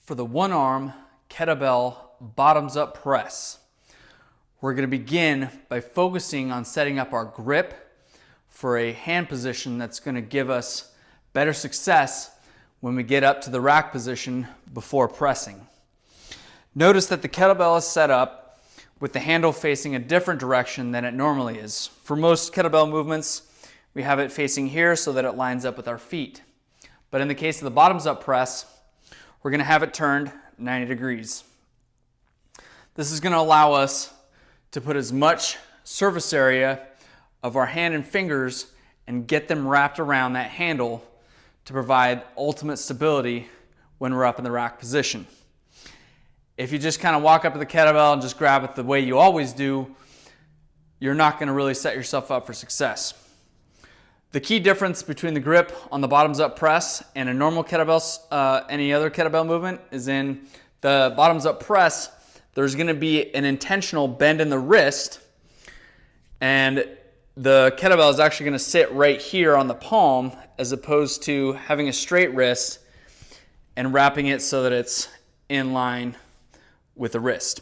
for the one arm kettlebell bottoms up press. We're going to begin by focusing on setting up our grip for a hand position that's going to give us better success when we get up to the rack position before pressing. Notice that the kettlebell is set up with the handle facing a different direction than it normally is. For most kettlebell movements, we have it facing here so that it lines up with our feet. But in the case of the bottoms up press, we're going to have it turned 90 degrees. This is going to allow us to put as much surface area of our hand and fingers and get them wrapped around that handle to provide ultimate stability when we're up in the rack position. If you just kind of walk up to the kettlebell and just grab it the way you always do, you're not going to really set yourself up for success. The key difference between the grip on the bottoms up press and a normal kettlebell, any other kettlebell movement, is in the bottoms up press, there's going to be an intentional bend in the wrist, and the kettlebell is actually going to sit right here on the palm as opposed to having a straight wrist and wrapping it so that it's in line with the wrist.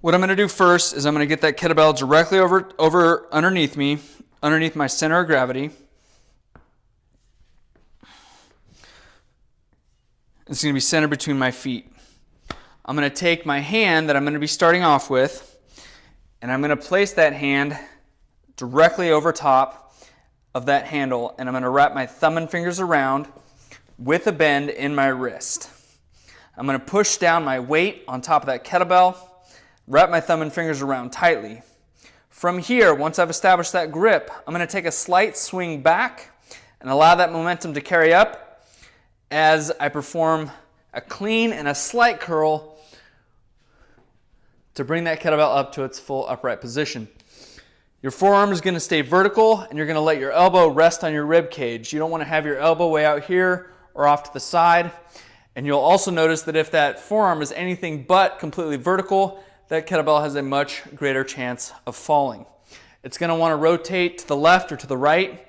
What I'm going to do first is I'm going to get that kettlebell directly over underneath me, underneath my center of gravity. It's going to be centered between my feet. I'm going to take my hand that I'm going to be starting off with, and I'm going to place that hand directly over top of that handle, and I'm going to wrap my thumb and fingers around with a bend in my wrist. I'm going to push down my weight on top of that kettlebell, wrap my thumb and fingers around tightly. From here, once I've established that grip, I'm going to take a slight swing back and allow that momentum to carry up as I perform a clean and a slight curl to bring that kettlebell up to its full upright position. Your forearm is going to stay vertical, and you're going to let your elbow rest on your rib cage. You don't want to have your elbow way out here or off to the side. And you'll also notice that if that forearm is anything but completely vertical, that kettlebell has a much greater chance of falling. It's going to want to rotate to the left or to the right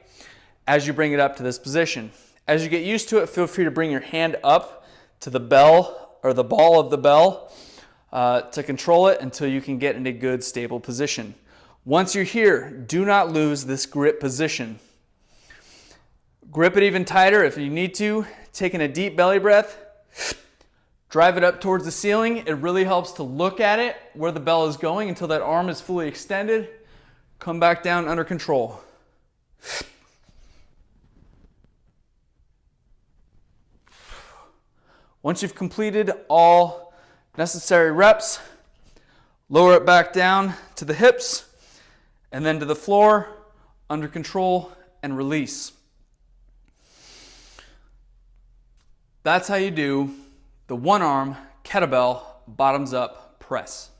as you bring it up to this position. As you get used to it, feel free to bring your hand up to the bell or the ball of the bell to control it until you can get in a good stable position. Once you're here, do not lose this grip position. Grip it even tighter if you need to. Taking a deep belly breath, drive it up towards the ceiling. It really helps to look at it where the bell is going until that arm is fully extended. Come back down under control. Once you've completed all necessary reps, lower it back down to the hips and then to the floor, under control, and release. That's how you do the one arm kettlebell bottoms up press.